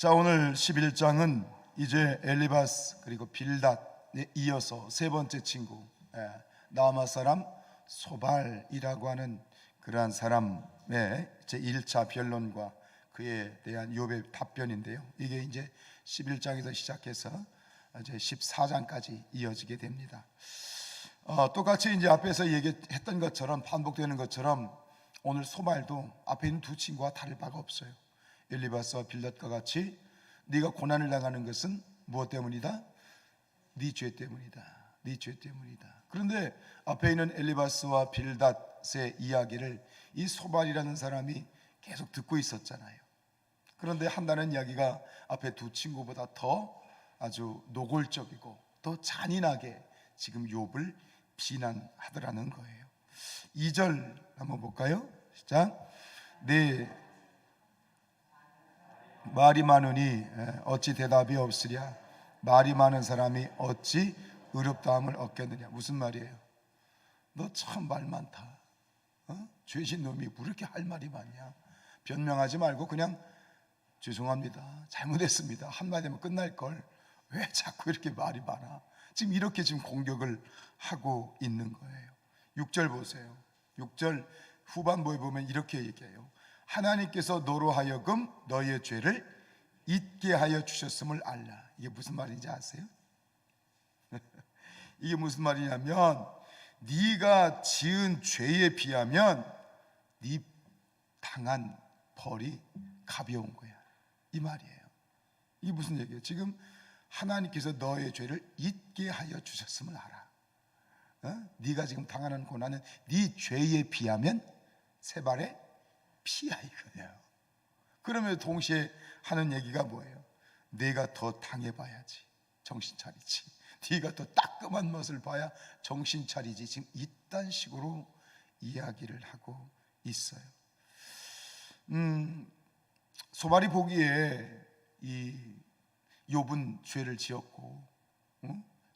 자, 오늘 11장은 이제 엘리바스 그리고 빌닷에 이어서 세 번째 친구, 나아마 사람 소발이라고 하는 그러한 사람의 제 1차 변론과 그에 대한 욥의 답변인데요. 이게 이제 11장에서 시작해서 이제 14장까지 이어지게 됩니다. 똑같이 이제 앞에서 얘기했던 것처럼 반복되는 것처럼 오늘 소발도 앞에 있는 두 친구와 다를 바가 없어요. 엘리바스와 빌닷과 같이 네가 고난을 당하는 것은 무엇 때문이다? 네 죄 때문이다. 네 죄 때문이다. 그런데 앞에 있는 엘리바스와 빌닷의 이야기를 이 소발이라는 사람이 계속 듣고 있었잖아요. 그런데 한다는 이야기가 앞에 두 친구보다 더 아주 노골적이고 더 잔인하게 지금 욥을 비난하더라는 거예요. 2절 한번 볼까요? 시작. 네 말이 많으니 어찌 대답이 없으랴. 말이 많은 사람이 어찌 의롭다함을 얻겠느냐. 무슨 말이에요? 너 참 말 많다. 죄진 놈이 뭐 이렇게 할 말이 많냐. 변명하지 말고 그냥 죄송합니다, 잘못했습니다 한마디면 끝날 걸 왜 자꾸 이렇게 말이 많아. 지금 이렇게 지금 공격을 하고 있는 거예요. 6절 보세요. 6절 후반부에 보면 이렇게 얘기해요. 하나님께서 너로 하여금 너의 죄를 잊게 하여 주셨음을 알라. 이게 무슨 말인지 아세요? 이게 무슨 말이냐면 네가 지은 죄에 비하면 네 당한 벌이 가벼운 거야, 이 말이에요. 이게 무슨 얘기예요? 지금 하나님께서 너의 죄를 잊게 하여 주셨음을 알아. 네가 지금 당하는 고난은 네 죄에 비하면 세 발의 피야 이거예요. 그러면 동시에 하는 얘기가 뭐예요? 내가 더 당해봐야지 정신 차리지. 네가 더 따끔한 맛을 봐야 정신 차리지. 지금 이딴 식으로 이야기를 하고 있어요. 소발이 보기에 이 욥은 죄를 지었고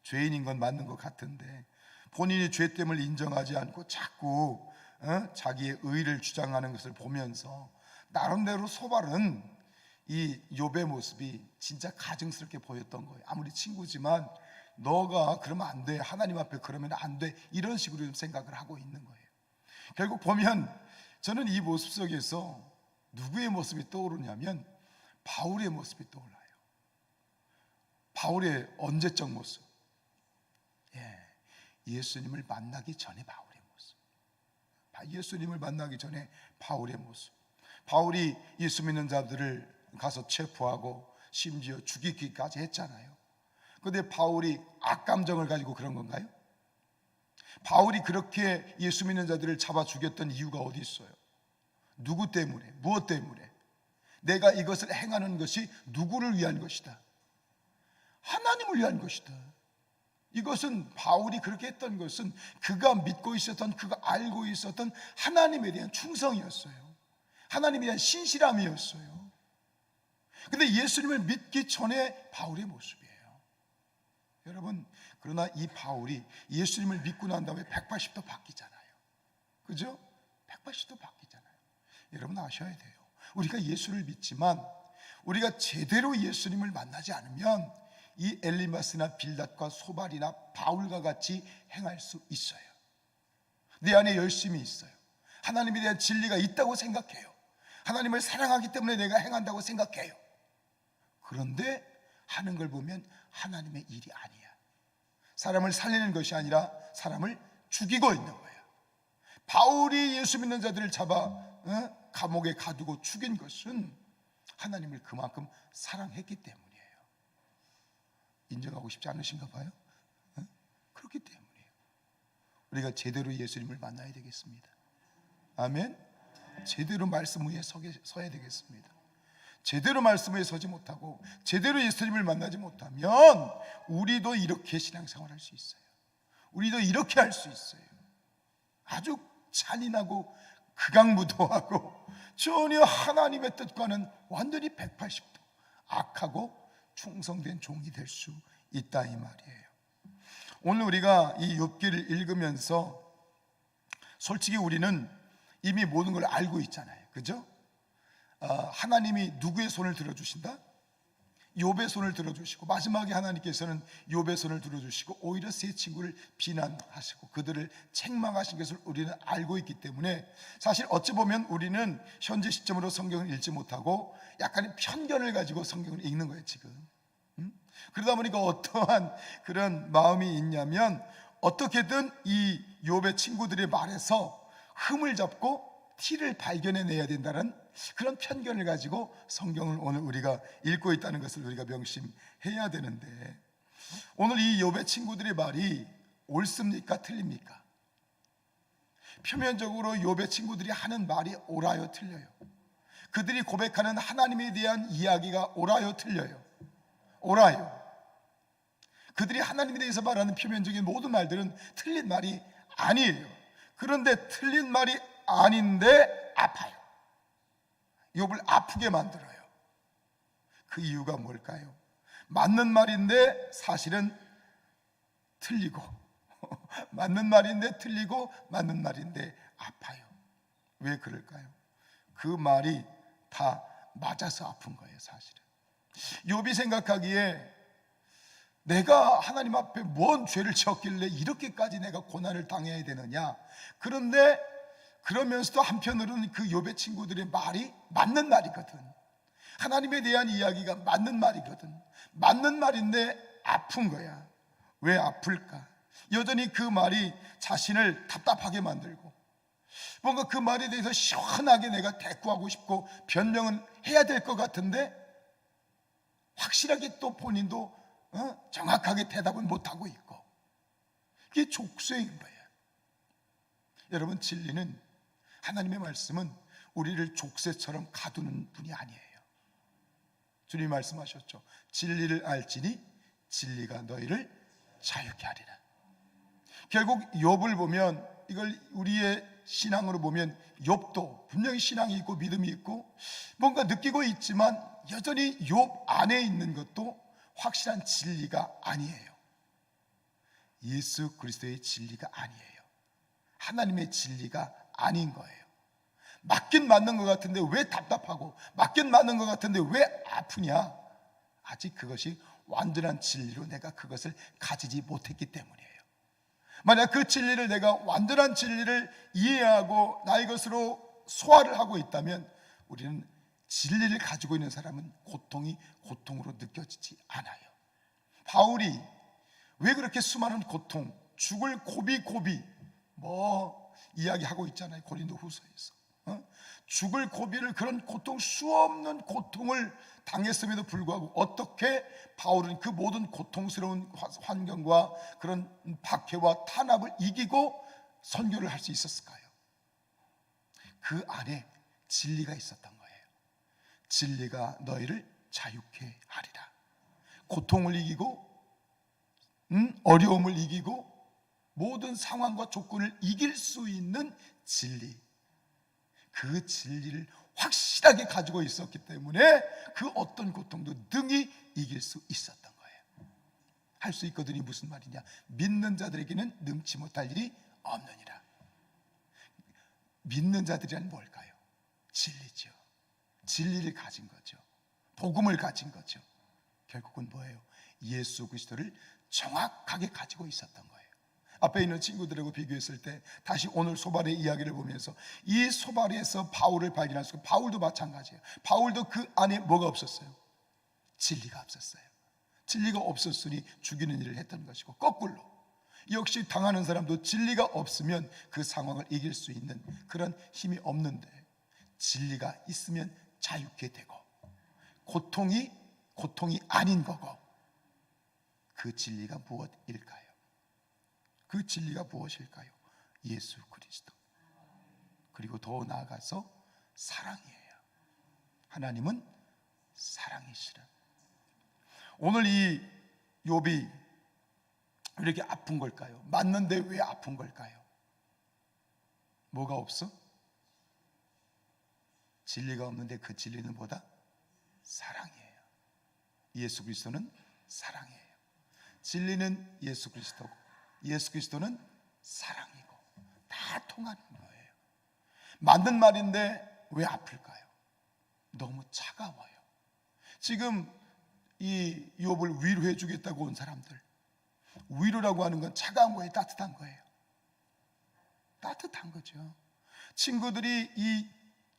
죄인인 건 맞는 것 같은데 본인이 죄 됨을 인정하지 않고 자꾸 자기의 의를 주장하는 것을 보면서 나름대로 소발은 이 욥의 모습이 진짜 가증스럽게 보였던 거예요. 아무리 친구지만 너가 그러면 안 돼, 하나님 앞에 그러면 안 돼, 이런 식으로 좀 생각을 하고 있는 거예요. 결국 보면 저는 이 모습 속에서 누구의 모습이 떠오르냐면 바울의 모습이 떠올라요. 바울의 언제적 모습, 예수님을 만나기 전에 바울의 모습, 예수님을 만나기 전에 바울의 모습. 바울이 예수 믿는 자들을 가서 체포하고 심지어 죽이기까지 했잖아요. 그런데 바울이 악감정을 가지고 그런 건가요? 바울이 그렇게 예수 믿는 자들을 잡아 죽였던 이유가 어디 있어요? 누구 때문에? 무엇 때문에? 내가 이것을 행하는 것이 누구를 위한 것이다? 하나님을 위한 것이다. 이것은 바울이 그렇게 했던 것은 그가 믿고 있었던, 그가 알고 있었던 하나님에 대한 충성이었어요. 하나님에 대한 신실함이었어요. 근데 예수님을 믿기 전에 바울의 모습이에요. 여러분, 그러나 이 바울이 예수님을 믿고 난 다음에 180도 바뀌잖아요. 그죠? 180도 바뀌잖아요. 여러분 아셔야 돼요. 우리가 예수를 믿지만 우리가 제대로 예수님을 만나지 않으면 이 엘리바스나 빌닷과 소발이나 바울과 같이 행할 수 있어요. 내 안에 열심이 있어요. 하나님에 대한 진리가 있다고 생각해요. 하나님을 사랑하기 때문에 내가 행한다고 생각해요. 그런데 하는 걸 보면 하나님의 일이 아니야. 사람을 살리는 것이 아니라 사람을 죽이고 있는 거야. 바울이 예수 믿는 자들을 잡아 감옥에 가두고 죽인 것은 하나님을 그만큼 사랑했기 때문이에요. 인정하고 싶지 않으신가 봐요. 그렇기 때문이에요. 우리가 제대로 예수님을 만나야 되겠습니다. 아멘. 제대로 말씀 위에 서야 되겠습니다. 제대로 말씀 위에 서지 못하고 제대로 예수님을 만나지 못하면 우리도 이렇게 신앙생활할 수 있어요. 우리도 이렇게 할 수 있어요. 아주 잔인하고 극악무도하고 전혀 하나님의 뜻과는 완전히 180도 악하고 충성된 종이 될 수 있다 이 말이에요. 오늘 우리가 이 욥기를 읽으면서 솔직히 우리는 이미 모든 걸 알고 있잖아요. 그죠? 하나님이 누구의 손을 들어주신다? 욥의 손을 들어주시고, 마지막에 하나님께서는 욥의 손을 들어주시고 오히려 세 친구를 비난하시고 그들을 책망하신 것을 우리는 알고 있기 때문에, 사실 어찌 보면 우리는 현재 시점으로 성경을 읽지 못하고 약간의 편견을 가지고 성경을 읽는 거예요 지금. 그러다 보니까 어떠한 그런 마음이 있냐면, 어떻게든 이 욥의 친구들의 말에서 흠을 잡고 티를 발견해내야 된다는 그런 편견을 가지고 성경을 오늘 우리가 읽고 있다는 것을 우리가 명심해야 되는데, 오늘 이 욥의 친구들의 말이 옳습니까 틀립니까? 표면적으로 욥의 친구들이 하는 말이 옳아요 틀려요? 그들이 고백하는 하나님에 대한 이야기가 옳아요 틀려요? 옳아요. 그들이 하나님에 대해서 말하는 표면적인 모든 말들은 틀린 말이 아니에요. 그런데 틀린 말이 아닌데 아파요. 욥을 아프게 만들어요. 그 이유가 뭘까요? 맞는 말인데 사실은 틀리고 맞는 말인데 틀리고 맞는 말인데 아파요. 왜 그럴까요? 그 말이 다 맞아서 아픈 거예요 사실은. 욥이 생각하기에 내가 하나님 앞에 뭔 죄를 지었길래 이렇게까지 내가 고난을 당해야 되느냐. 그런데 그러면서도 한편으로는 그 욥의 친구들의 말이 맞는 말이거든. 하나님에 대한 이야기가 맞는 말이거든. 맞는 말인데 아픈 거야. 왜 아플까? 여전히 그 말이 자신을 답답하게 만들고, 뭔가 그 말에 대해서 시원하게 내가 대꾸하고 싶고 변명은 해야 될 것 같은데 확실하게 또 본인도 정확하게 대답은 못하고 있고, 이게 족쇄인 거예요. 여러분, 진리는, 하나님의 말씀은 우리를 족쇄처럼 가두는 분이 아니에요. 주님 말씀하셨죠. 진리를 알지니 진리가 너희를 자유케 하리라. 결국 욥을 보면, 이걸 우리의 신앙으로 보면 욥도 분명히 신앙이 있고 믿음이 있고 뭔가 느끼고 있지만 여전히 욥 안에 있는 것도 확실한 진리가 아니에요. 예수 그리스도의 진리가 아니에요. 하나님의 진리가 아닌 거예요. 맞긴 맞는 것 같은데 왜 답답하고, 맞긴 맞는 것 같은데 왜 아프냐? 아직 그것이 완전한 진리로 내가 그것을 가지지 못했기 때문이에요. 만약 그 진리를, 내가 완전한 진리를 이해하고 나의 것으로 소화를 하고 있다면, 우리는 진리를 가지고 있는 사람은 고통이 고통으로 느껴지지 않아요. 바울이 왜 그렇게 수많은 고통, 죽을 고비 이야기하고 있잖아요. 고린도 후서에서 죽을 고비를, 그런 고통, 수없는 고통을 당했음에도 불구하고 어떻게 바울은 그 모든 고통스러운 환경과 그런 박해와 탄압을 이기고 선교를 할 수 있었을까요? 그 안에 진리가 있었던 거예요. 진리가 너희를 자유케 하리라. 고통을 이기고 어려움을 이기고 모든 상황과 조건을 이길 수 있는 진리, 그 진리를 확실하게 가지고 있었기 때문에 그 어떤 고통도 능히 이길 수 있었던 거예요. 할 수 있거든이 무슨 말이냐? 믿는 자들에게는 능치 못할 일이 없느니라. 믿는 자들이란 뭘까요? 진리죠. 진리를 가진 거죠. 복음을 가진 거죠. 결국은 뭐예요? 예수 그리스도를 정확하게 가지고 있었던 거예요. 앞에 있는 친구들하고 비교했을 때 다시 오늘 소발의 이야기를 보면서 이 소발에서 바울을 발견할 수 있고, 바울도 마찬가지예요. 바울도 그 안에 뭐가 없었어요? 진리가 없었어요. 진리가 없었으니 죽이는 일을 했던 것이고, 거꾸로 역시 당하는 사람도 진리가 없으면 그 상황을 이길 수 있는 그런 힘이 없는데, 진리가 있으면 자유케 되고 고통이 아닌 거고, 그 진리가 무엇일까요? 그 진리가 무엇일까요? 예수 그리스도, 그리고 더 나아가서 사랑이에요. 하나님은 사랑이시라. 오늘 이 욥이 왜 이렇게 아픈 걸까요? 맞는데 왜 아픈 걸까요? 뭐가 없어? 진리가 없는데 그 진리는 뭐다? 사랑이에요. 예수 그리스도는 사랑이에요. 진리는 예수 그리스도고 예수 그리스도는 사랑이고, 다 통하는 거예요. 맞는 말인데 왜 아플까요? 너무 차가워요. 지금 이 욥을 위로해 주겠다고 온 사람들. 위로라고 하는 건 차가운 거예요, 따뜻한 거예요? 따뜻한 거죠. 친구들이 이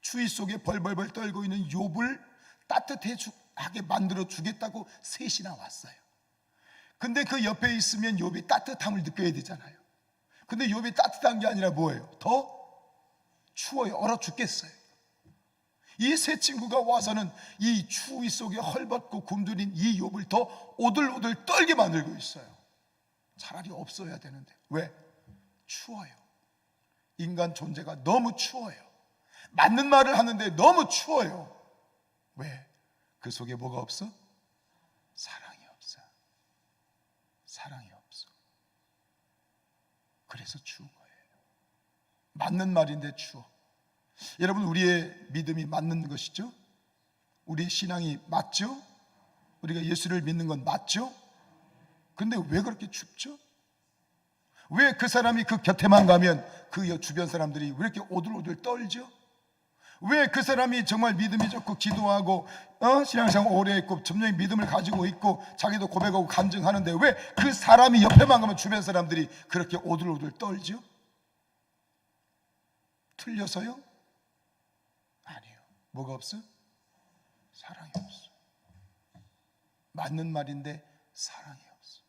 추위 속에 벌벌벌 떨고 있는 욥을 따뜻하게 만들어 주겠다고 셋이나 왔어요. 근데 그 옆에 있으면 욥이 따뜻함을 느껴야 되잖아요. 근데 욥이 따뜻한 게 아니라 뭐예요? 더 추워요. 얼어 죽겠어요. 이 세 친구가 와서는 이 추위 속에 헐벗고 굶주린 이 욥을 더 오들오들 떨게 만들고 있어요. 차라리 없어야 되는데. 왜? 추워요. 인간 존재가 너무 추워요. 맞는 말을 하는데 너무 추워요. 왜? 그 속에 뭐가 없어? 사랑이 없어. 사랑이 없어. 그래서 추운 거예요. 맞는 말인데 추워. 여러분, 우리의 믿음이 맞는 것이죠? 우리의 신앙이 맞죠? 우리가 예수를 믿는 건 맞죠? 근데 왜 그렇게 춥죠? 왜 그 사람이 그 곁에만 가면 그 주변 사람들이 왜 이렇게 오들오들 떨죠? 왜 그 사람이 정말 믿음이 좋고 기도하고 신앙생활 오래 했고 점점 믿음을 가지고 있고 자기도 고백하고 간증하는데 왜 그 사람이 옆에만 가면 주변 사람들이 그렇게 오들오들 떨죠? 틀려서요? 아니에요. 뭐가 없어? 사랑이 없어. 맞는 말인데 사랑이 없어.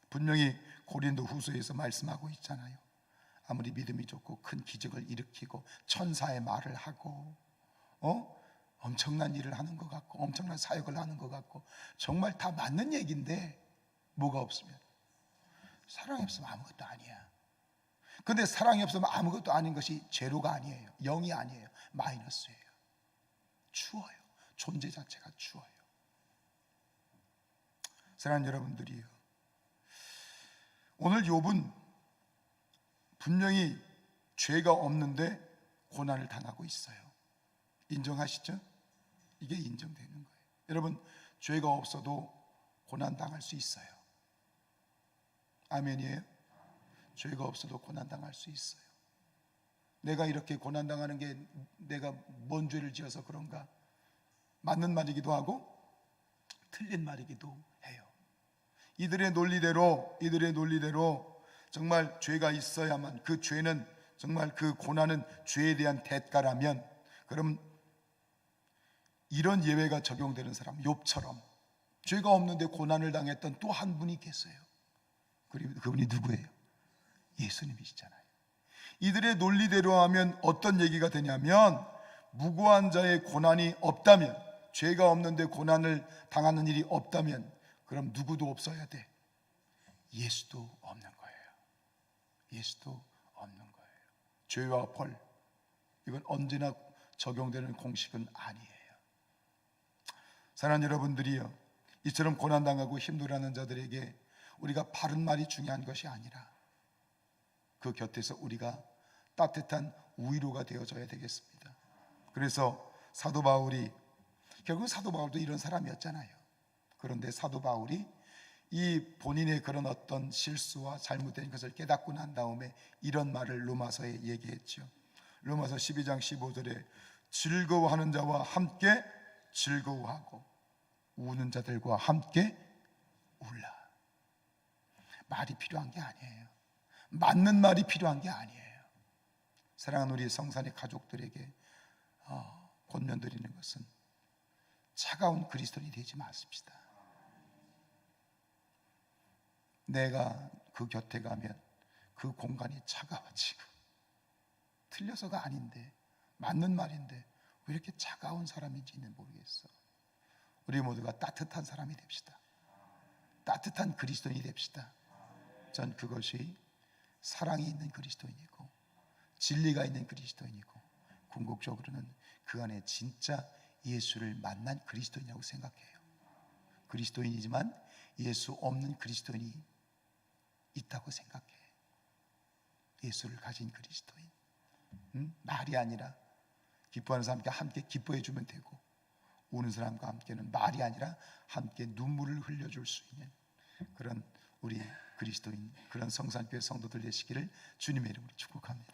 분명히 고린도 후서에서 말씀하고 있잖아요. 아무리 믿음이 좋고 큰 기적을 일으키고 천사의 말을 하고 엄청난 일을 하는 것 같고 엄청난 사역을 하는 것 같고 정말 다 맞는 얘기인데 뭐가 없으면 사랑이 없으면 아무것도 아니야. 근데 사랑이 없으면 아무것도 아닌 것이 제로가 아니에요. 0이 아니에요. 마이너스예요. 추워요. 존재 자체가 추워요. 사랑하는 여러분들이요, 오늘 욥은 분명히 죄가 없는데 고난을 당하고 있어요. 인정하시죠? 이게 인정되는 거예요. 여러분, 죄가 없어도 고난 당할 수 있어요. 아멘이에요? 죄가 없어도 고난 당할 수 있어요. 내가 이렇게 고난 당하는 게 내가 뭔 죄를 지어서 그런가? 맞는 말이기도 하고 틀린 말이기도 해요. 이들의 논리대로 정말 죄가 있어야만, 그 죄는 정말 그 고난은 죄에 대한 대가라면, 그럼 이런 예외가 적용되는 사람, 욥처럼 죄가 없는데 고난을 당했던 또 한 분이 계세요. 그리고 그분이 누구예요? 예수님이시잖아요. 이들의 논리대로 하면 어떤 얘기가 되냐면, 무고한 자의 고난이 없다면, 죄가 없는데 고난을 당하는 일이 없다면 그럼 누구도 없어야 돼? 예수도 없는 거예요. 예수도 없는 거예요. 죄와 벌, 이건 언제나 적용되는 공식은 아니에요. 사랑하는 여러분들이요, 이처럼 고난당하고 힘들어하는 자들에게 우리가 바른 말이 중요한 것이 아니라 그 곁에서 우리가 따뜻한 위로가 되어줘야 되겠습니다. 그래서 사도 바울이, 결국 사도 바울도 이런 사람이었잖아요. 그런데 사도 바울이 이 본인의 그런 어떤 실수와 잘못된 것을 깨닫고 난 다음에 이런 말을 로마서에 얘기했죠. 로마서 12장 15절에 즐거워하는 자와 함께 즐거워하고 우는 자들과 함께 울라. 말이 필요한 게 아니에요. 맞는 말이 필요한 게 아니에요. 사랑하는 우리 성산의 가족들에게 권면드리는 것은 차가운 그리스도인이 되지 마십시다. 내가 그 곁에 가면 그 공간이 차가워지고, 틀려서가 아닌데 맞는 말인데 왜 이렇게 차가운 사람인지는 모르겠어. 우리 모두가 따뜻한 사람이 됩시다. 따뜻한 그리스도인이 됩시다. 전 그것이 사랑이 있는 그리스도인이고 진리가 있는 그리스도인이고 궁극적으로는 그 안에 진짜 예수를 만난 그리스도인이라고 생각해요. 그리스도인이지만 예수 없는 그리스도인이 있다고 생각해. 예수를 가진 그리스도인. 말이 아니라 기뻐하는 사람과 함께 기뻐해 주면 되고, 우는 사람과 함께는 말이 아니라 함께 눈물을 흘려줄 수 있는 그런 우리 그리스도인, 그런 성산교회 성도들 되시기를 주님의 이름으로 축복합니다.